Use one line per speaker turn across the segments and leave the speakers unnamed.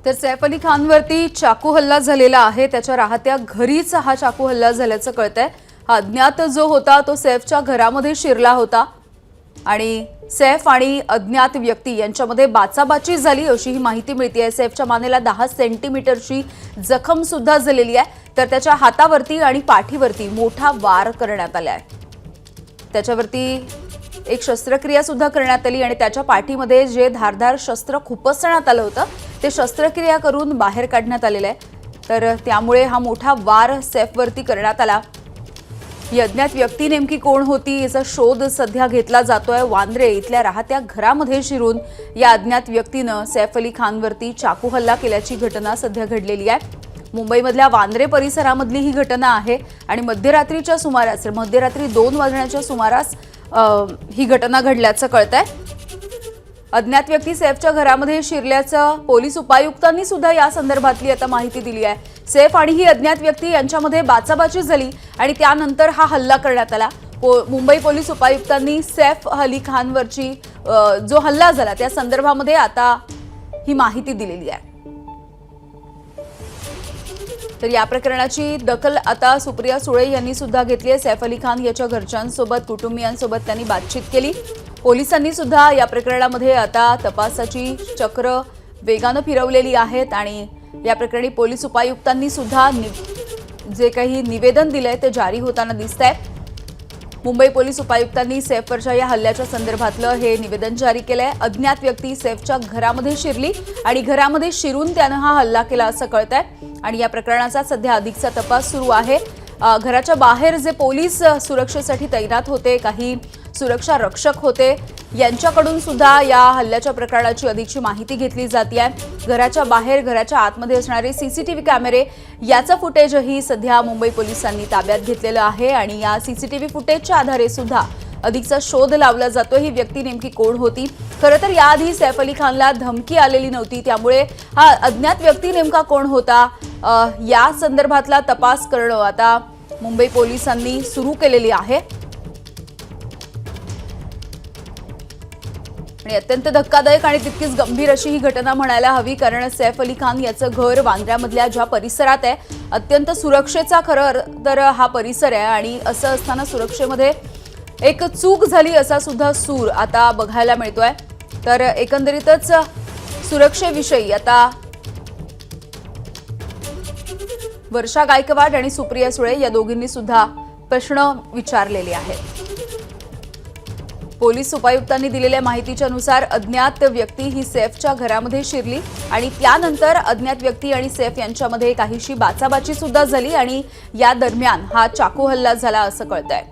तर सैफ अली खानवरती चाकू हल्ला झालेला आहे। त्याच्या राहत्या घरीच हा चाकू हल्ला झाल्याचं कळतंय। हा अज्ञात जो होता तो सैफच्या घरामध्ये शिरला होता आणि सैफ आणि अज्ञात व्यक्ती यांच्यामध्ये बाचाबाची झाली अशी ही माहिती मिळते। सैफच्या मानेला 10 सेंटीमीटरची जखम सुद्धा झालेली आहे। तर त्याच्या हातावरती आणि पाठीवरती मोठा वार करण्यात आला आहे। त्याच्यावरती एक शस्त्रक्रिया सुद्धा करण्यात आली आणि त्याच्या पाठीमध्ये जे धारदार शस्त्र खुपसण्यात आलं होतं ते शस्त्रक्रिया करून बाहेर काढण्यात आलेलं आहे। तर त्यामुळे हा मोठा वार सैफवरती करण्यात आला। ही अज्ञात व्यक्ती नेमकी कोण होती याचा शोध सध्या घेतला जातोय। वांद्रे इथल्या राहत्या घरामध्ये शिरून या अज्ञात व्यक्तीनं सैफ अली खानवरती चाकू हल्ला केल्याची घटना सध्या घडलेली आहे। मुंबईमधल्या वांद्रे परिसरामधली ही घटना आहे आणि मध्यरात्रीच्या सुमारास मध्यरात्री 2 वाजण्याच्या सुमारास ही घटना घडल्याचं कळतंय। अज्ञात व्यक्ती सैफच्या घरामध्ये शिरल्याचं पोलीस उपायुक्तांनी सुद्धा या संदर्भातली आता माहिती दिली आहे। सैफ आणि ही अज्ञात व्यक्ती यांच्यामध्ये बाचाबाची झाली आणि त्यानंतर हा हल्ला करण्यात आला। मुंबई पोलीस उपायुक्तांनी सैफ अली खानवरची जो हल्ला झाला त्या संदर्भामध्ये आता ही माहिती दिलेली आहे। तर या प्रकरणाची दखल आता सुप्रिया सुळे यांनी सुद्धा घेतली आहे। सैफ अली खान याच्या घरच्यांसोबत कुटुंबियांसोबत त्यांनी बातचीत केली। पोलिसांनी सुद्धा या प्रकरणामध्ये आता तपासाची चक्र वेगाने फिरवलेली आहेत आणि या प्रकरणी पोलीस उपायुक्तांनी सुद्धा जे काही निवेदन दिलंय ते जारी होताना दिसतंय। मुंबई पोलीस उपायुक्तांनी सैफवरच्या या हल्ल्याच्या संदर्भातलं हे निवेदन जारी केलंय। अज्ञात व्यक्ती सैफच्या घरामध्ये शिरली आणि घरामध्ये शिरून त्यानं हा हल्ला केला असं कळतंय आणि या प्रकरणाचा सध्या अधिकचा तपास सुरू आहे। घराच्या बाहेर जे पोलीस सुरक्षेसाठी तैनात होते, काही सुरक्षा रक्षक होते, यांच्याकडून सुद्धा या हल्ल्याच्या प्रकरणाची अधिकची माहिती घेतली जाते। घराच्या बाहेर घराच्या आतमध्ये असणारे सीसीटीव्ही कॅमेरे याचा फुटेजही सध्या मुंबई पोलिसांनी ताब्यात घेतलेलं आहे आणि या सीसीटीव्ही फुटेजच्या आधारे सुद्धा अधिकचा शोध लावला जातो। ही व्यक्ती नेमकी कोण होती? खरं तर याआधी सैफ अली खानला धमकी आलेली नव्हती, त्यामुळे हा अज्ञात व्यक्ती नेमका कोण होता या संदर्भातला तपास करणं आता मुंबई पोलिसांनी सुरू केलेली आहे। आणि अत्यंत धक्कादायक आणि तितकीच गंभीर अशी ही घटना म्हणायला हवी, कारण सैफ अली खान याचं घर वांद्र्यामधल्या ज्या परिसरात आहे अत्यंत सुरक्षेचा खरं तर हा परिसर आहे आणि असं असताना सुरक्षेमध्ये एक चूक झाली असा सुद्धा सूर आता बघायला मिळतोय। तर एकंदरीतच सुरक्षेविषयी आता वर्षा गायकवाड आणि सुप्रिया सुळे या दोघींनी सुद्धा प्रश्न विचारलेले आहेत। पोलीस उपायुक्तांनी दिलेल्या माहितीच्या नुसार अज्ञात व्यक्ती ही सैफच्या घरामध्ये शिरली आणि त्यानंतर अज्ञात व्यक्ती आणि सैफ यांच्यामध्ये काहीशी बाचाबाची सुद्धा झाली आणि या दरम्यान हा चाकू हल्ला झाला असं कळतंय।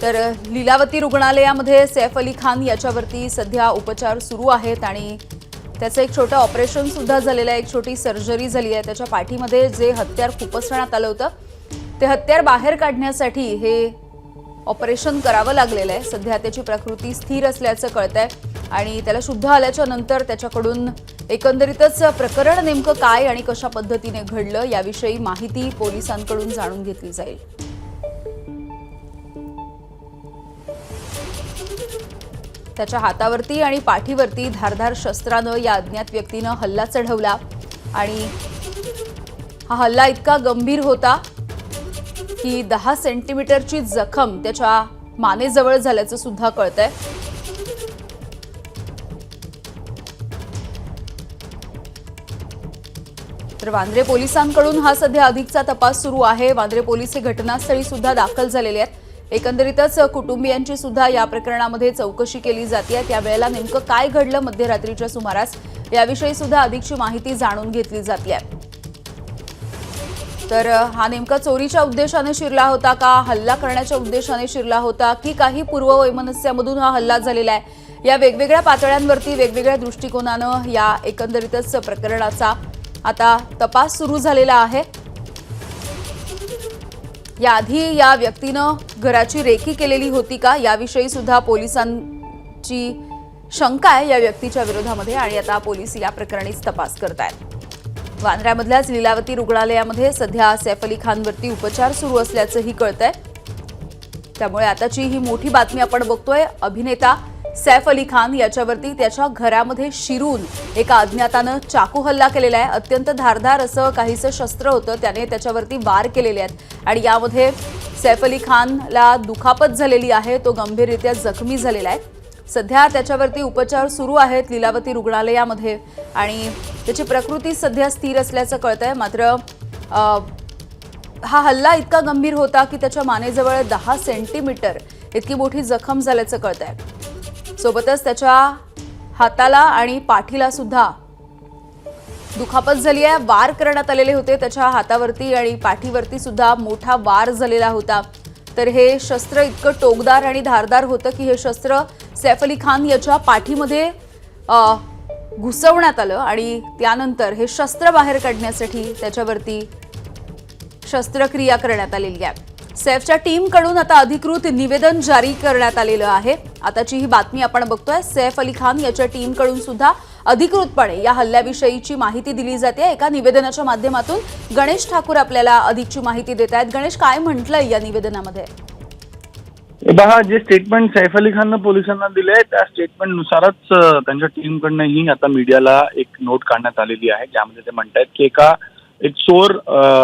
तर लीलावती रुग्णालयामध्ये सैफ अली खान याच्यावरती सध्या उपचार सुरू आहेत आणि त्याचं एक छोटं ऑपरेशन सुद्धा झालेलं आहे, एक छोटी सर्जरी झाली आहे। त्याच्या पाठीमध्ये जे हत्यार खुपसण्यात आलं होतं ते हत्यार बाहेर काढण्यासाठी हे ऑपरेशन करावं लागलेलं आहे। सध्या त्याची प्रकृती स्थिर असल्याचं कळतंय आणि त्याला शुद्ध आल्याच्या नंतर त्याच्याकडून एकंदरीतच प्रकरण नेमकं काय आणि कशा पद्धतीने घडलं याविषयी माहिती पोलिसांकडून जाणून घेतली जाईल। त्याच्या हातावरती आणि पाठीवरती धारदार शस्त्रानं या अज्ञात व्यक्तीनं हल्ला चढवला आणि हा हल्ला इतका गंभीर होता की 10 सेंटीमीटरची जखम त्याच्या मानेजवळ झाल्याचं सुद्धा कळतंय। तर वांद्रे पोलिसांकडून हा सध्या अधिकचा तपास सुरू आहे। वांद्रे पोलीस हे घटनास्थळी सुद्धा दाखल झालेले आहेत। एकंदरीतच कुटुंबियांची सुद्धा या प्रकरणामध्ये चौकशी केली जाते। त्यावेळेला नेमकं काय घडलं मध्यरात्रीच्या सुमारास याविषयी सुद्धा अधिकची माहिती जाणून घेतली जाते। तर हा नेमका चोरीच्या उद्देशाने शिरला होता का, हल्ला करण्याच्या उद्देशाने शिरला होता की काही पूर्ववैमनस्यामधून हा हल्ला झालेला आहे, या वेगवेगळ्या पातळ्यांवरती वेगवेगळ्या दृष्टिकोनानं या एकंदरीतच प्रकरणाचा आता तपास सुरू झालेला आहे। याआधी या व्यक्तीनं घराची रेकी केलेली होती का याविषयी सुद्धा पोलिसांची शंका आहे या व्यक्तीच्या विरोधामध्ये आणि आता पोलीस या प्रकरणीच तपास करतायत। वांद्र्यामधल्याच लीलावती रुग्णालयामध्ये सध्या सैफ अली खानवरती उपचार सुरू असल्याचंही कळतंय। त्यामुळे आताची ही मोठी बातमी आपण बघतोय। अभिनेता सैफ अली खान याच्यावरती त्याच्या घरामध्ये शिरून एका अज्ञातानं चाकू हल्ला केलेला आहे। अत्यंत धारदार असं काहीसं शस्त्र होतं, त्याने त्याच्यावरती वार केलेले आहेत आणि यामध्ये सैफ अली खानला दुखापत झालेली आहे, तो गंभीररित्या जखमी झालेला आहे। सध्या त्याच्यावरती उपचार सुरू आहेत लीलावती रुग्णालयामध्ये आणि त्याची प्रकृती सध्या स्थिर असल्याचं कळतंय। मात्र हा हल्ला इतका गंभीर होता की त्याच्या मानेजवळ 10 सेंटीमीटर इतकी मोठी जखम झाल्याचं कळतंय। सोबतच त्याच्या हाताला आणि पाठीला सुद्धा दुखापत झाली आहे। वार करण्यात आलेले होते त्याच्या हातावरती आणि पाठीवरती सुद्धा मोठा वार झालेला होता। तर हे शस्त्र इतकं टोकदार आणि धारदार होतं की हे शस्त्र सैफ अली खान याच्या पाठीमध्ये घुसवण्यात आलं आणि त्यानंतर हे शस्त्र बाहेर काढण्यासाठी त्याच्यावरती शस्त्रक्रिया करण्यात आलेली आहे। सैफच्या टीमकडून आता अधिकृत निवेदन जारी करण्यात आलेलं आहे। आताची ही बातमी आपण बघतोय, सैफ अली खान याच्या टीमकडून सुद्धा अधिकृतपणे या हल्ल्याविषयीची माहिती दिली जाते एका निवेदनाच्या माध्यमातून। गणेश ठाकूर आपल्याला अधिकची माहिती देत आहेत। गणेश, काय म्हटलंय या निवेदनामध्ये?
बघा, जे स्टेटमेंट सैफ अली खाननं पोलिसांना दिले त्या स्टेटमेंटनुसारच त्यांच्या टीमकडनंही आता मीडियाला एक नोट काढण्यात आलेली आहे, ज्यामध्ये ते म्हणतात की एक चोर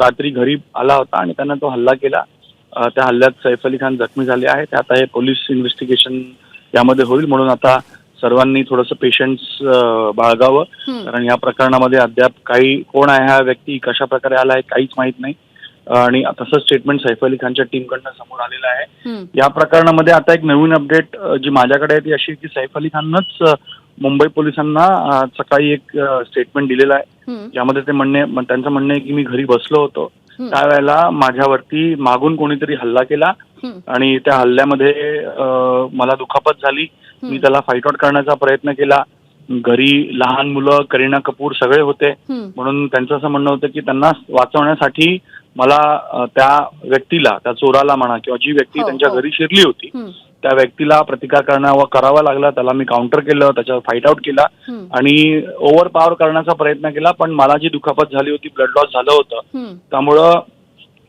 रात्री घरी आला होता आणि त्यानं तो हल्ला केला। त्या हल्ल्यात सैफ अली खान जखमी झाले आहेत। आता हे पोलीस इन्व्हेस्टिगेशन यामध्ये होईल, म्हणून आता सर्वांनी थोडंसं पेशन्स बाळगावं, कारण या प्रकरणामध्ये अद्याप कोण आहे हा व्यक्ती, कशा प्रकारे आला आहे काहीच माहित नाही आणि तसंच स्टेटमेंट सैफ अली खानच्या टीमकडनं समोर आलेलं आहे। या प्रकरणामध्ये आता एक नवीन अपडेट जी माझ्याकडे आहे ती अशी की सैफ अली खाननंच मुंबई पोलिसांना सकाळी एक स्टेटमेंट दिलेलं आहे, यामध्ये त्यांचं म्हणणं आहे की मी घरी बसलो होतो, त्यावेळेला माझ्यावरती मागून कोणीतरी हल्ला केला आणि त्या हल्ल्यामध्ये मला दुखापत झाली। मी त्याला फाईट आउट करण्याचा प्रयत्न केला। घरी लहान मुलं, करीना कपूर सगळे होते, म्हणून त्यांचं असं म्हणणं होतं की त्यांना वाचवण्यासाठी मला त्या व्यक्तीला, त्या चोराला म्हणा किंवा जी व्यक्ती त्यांच्या घरी शिरली होती त्या व्यक्तीला प्रतिकार करावा लागला। त्याला मी काउंटर केलं, त्याच्यावर फाईट आउट केला आणि ओव्हर पॉवर करण्याचा प्रयत्न केला, पण मला जी दुखापत झाली होती, ब्लड लॉस झालं होतं, त्यामुळं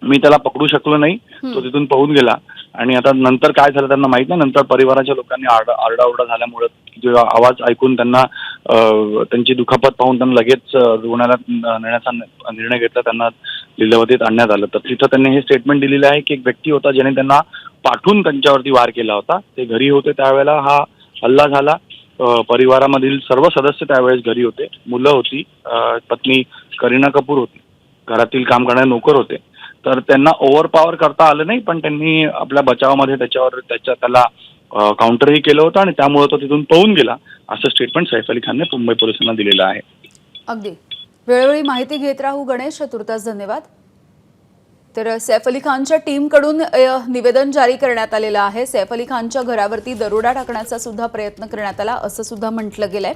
मी त्याला पकडू शकलो नाही, तो तिथून पळून गेला आणि आता नंतर काय झालं त्यांना माहित नाही। नंतर परिवाराच्या लोकांनी आरडाओरडा झाल्यामुळे आवाज ऐकून त्यांना त्यांची दुखापत पाहून त्यांना लगेच रुग्णालयात नेण्याचा निर्णय घेतला, त्यांना लीलावतीत आणण्यात आलं। तर तिथं त्यांनी हे स्टेटमेंट दिलेलं आहे की एक व्यक्ती होता ज्याने त्यांना पाठवून त्यांच्यावरती वार केला होता, ते घरी होते त्यावेळेला हा हल्ला झाला। परिवारामधील सर्व सदस्य त्यावेळेस घरी होते, मुलं होती, पत्नी करीना कपूर होती, घरातील काम करणारे नोकर होते, तर त्यांना ओव्हर पॉवर करता आलं नाही, पण त्यांनी आपल्या बचावामध्ये त्याला काउंटरही केलं होतं आणि त्यामुळे तो तिथून पळून गेला, असं स्टेटमेंट सैफ अली खानने मुंबई पोलिसांना दिलेलं आहे।
अगदी वेळोवेळी माहिती घेत राहू गणेश, तुर्तास धन्यवाद। तर सैफ अली खानच्या टीमकडून निवेदन जारी करण्यात आलेलं आहे। सैफ अली खानच्या घरावरती दरोडा टाकण्याचा सुद्धा प्रयत्न करण्यात आला असं सुद्धा म्हटलं गेलंय।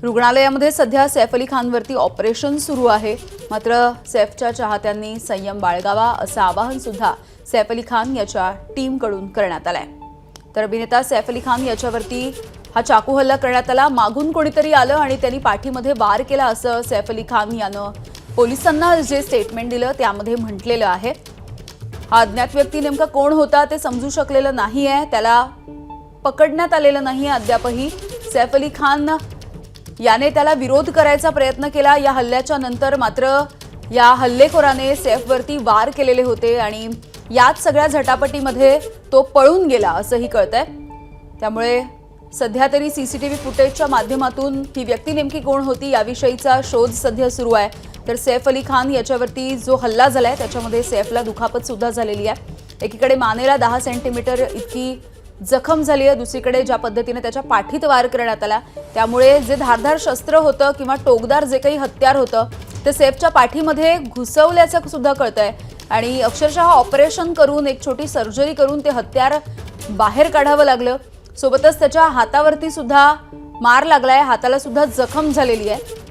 रुग्णालयामध्ये सध्या सैफ अली खानवरती ऑपरेशन सुरू आहे, मात्र सैफच्या चाहत्यांनी संयम बाळगावा असं आवाहन सुद्धा सैफ अली खान याच्या टीमकडून करण्यात आलंय। तर अभिनेता सैफ अली खान याच्यावरती हा चाकू हल्ला करण्यात आला, मागून कोणीतरी आलं आणि त्यांनी पाठीमध्ये वार केला असं सैफ अली खान यानं पोलिसांना जे स्टेटमेंट दिलं त्यामध्ये म्हटलेलं आहे। हा अज्ञात व्यक्ती नेमका कोण होता ते समजू शकलेलं नाहीये, त्याला पकडण्यात आलेलं नाही अद्यापही। सैफ अली खान याने त्याला विरोध करायचा प्रयत्न केला या हल्ल्याच्या नंतर, मात्र या हल्लेखोराने सैफवरती वार केलेले होते आणि याच सगळ्या झटापटीमध्ये तो पळून गेला असंही कळतंय। त्यामुळे सध्या तरी सीसीटीव्ही फुटेजच्या माध्यमातून ही व्यक्ती नेमकी कोण होती याविषयीचा शोध सध्या सुरू आहे। तर सैफ अली खान याच्यावरती जो हल्ला झालाय त्याच्यामध्ये सैफला दुखापत सुद्धा झालेली आहे। एकीकडे मानेला 10 सेंटीमीटर इतकी जखम झाली आहे, दुसरीकडे ज्या पद्धतीने त्याच्या पाठीत वार करण्यात आला त्यामुळे जे धारदार शस्त्र होतं किंवा टोकदार जे काही हत्यार होतं ते सैफच्या पाठीमध्ये घुसवल्याचं सुद्धा कळतंय आणि अक्षरशः ऑपरेशन करून एक छोटी सर्जरी करून ते हत्यार बाहेर काढावं लागलं। सोबतच त्याच्या हातावरती सुद्धा मार लागलाय, हाताला सुद्धा जखम झालेली आहे।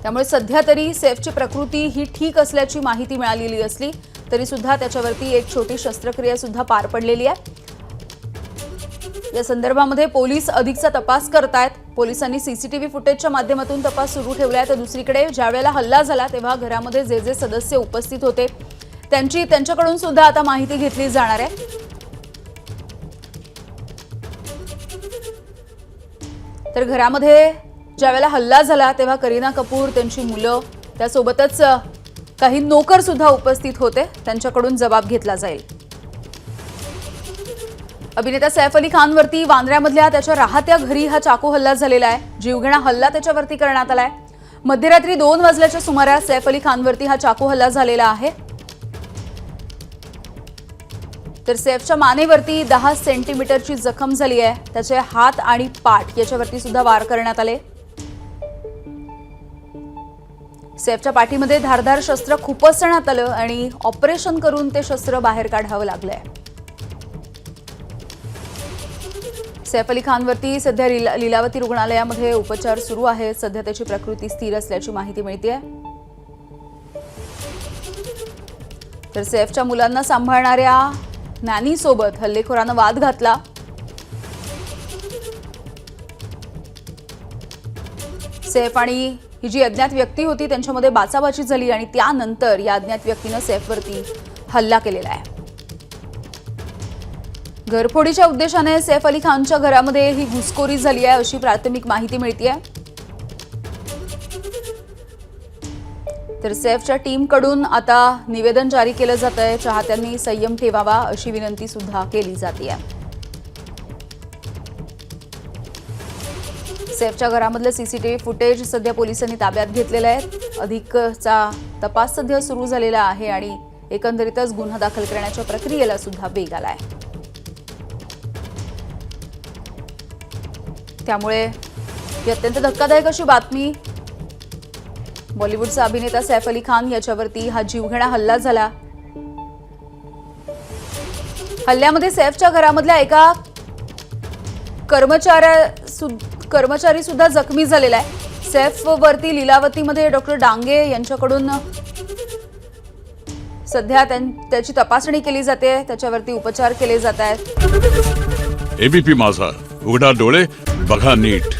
त्यामुळे सध्या तरी सैफची प्रकृती ही ठीक असल्याची माहिती मिळालेली असली तरी सुद्धा त्याच्यावरती एक छोटी शस्त्रक्रिया सुद्धा पार पडलेली आहे। या संदर्भामध्ये पोलीस अधिकचा तपास करतायत। पोलिसांनी सीसीटीव्ही फुटेजच्या माध्यमातून तपास सुरू ठेवलाय। तर दुसरीकडे ज्यावेळेला हल्ला झाला तेव्हा घरामध्ये जे सदस्य उपस्थित होते त्यांच्याकडून सुद्धा आता माहिती घेतली जाणार आहे। तर घरामध्ये ज्यावेळेला हल्ला झाला तेव्हा करीना कपूर, त्यांची मुलं, त्यासोबतच काही नोकर सुद्धा उपस्थित होते. त्यांच्याकडून जबाब घेतला जाईल. अभिनेता सैफ अली खानवरती वांद्र्यामधल्या त्याच्या राहत्या घरी हा चाकू हल्ला झालेला आहे. जीवघेणा हल्ला त्याच्यावरती करण्यात आलाय. मध्यरात्री 2 वाजल्याच्या सुमारास सैफ अली खानवरती हा चाकू हल्ला झालेला आहे. तर सैफच्या मानेवरती 10 सेंटीमीटरची जखम झाली आहे. त्याचे हात आणि पाठ याच्यावरती सुद्धा वार करण्यात आले. सैफच्या पाठीमध्ये धारदार शस्त्र खुपसण्यात आलं आणि ऑपरेशन करून ते शस्त्र बाहेर काढावं लागलंय. सैफ अली खानवरती सध्या लीलावती रुग्णालयामध्ये उपचार सुरू आहेत. सध्या त्याची प्रकृती स्थिर असल्याची माहिती मिळतेय. तर सैफच्या मुलांना सांभाळणाऱ्या नॅनीसोबत हल्लेखोरानं वाद घातला. सैफ आणि ही जी अज्ञात व्यक्ती होती त्यांच्यामध्ये बाचाबाची झाली आणि त्यानंतर या अज्ञात व्यक्तीनं सैफवरती हल्ला केलेला आहे. घरफोडीच्या उद्देशाने सैफ अली खानच्या घरामध्ये ही घुसखोरी झाली आहे अशी प्राथमिक माहिती मिळतेय. तर सैफच्या टीमकडून आता निवेदन जारी केलं जात आहे. चाहत्यांनी संयम ठेवावा अशी विनंती सुद्धा केली जाते. सैफच्या घरामधलं सीसीटीव्ही फुटेज सध्या पोलिसांनी ताब्यात घेतलेलं आहे. अधिकचा तपास सध्या सुरू झालेला आहे आणि एकंदरीतच गुन्हा दाखल करण्याच्या प्रक्रियेला सुद्धा वेग आलाय. त्यामुळे ही अत्यंत धक्कादायक अशी बातमी. बॉलिवूडचा अभिनेता सैफ अली खान याच्यावरती हा जीवघेणा हल्ला झाला. हल्ल्यामध्ये सैफच्या घरामधल्या एका कर्मचारी सुद्धा जखमी झालेला आहे. सैफवरती लीलावतीमध्ये डॉक्टर डांगे यांच्याकडून सध्या त्याची तपासणी केली जाते. त्याच्यावरती उपचार केले जात आहेत.
एबीपी माझा, उघडा डोळे बघा नीट.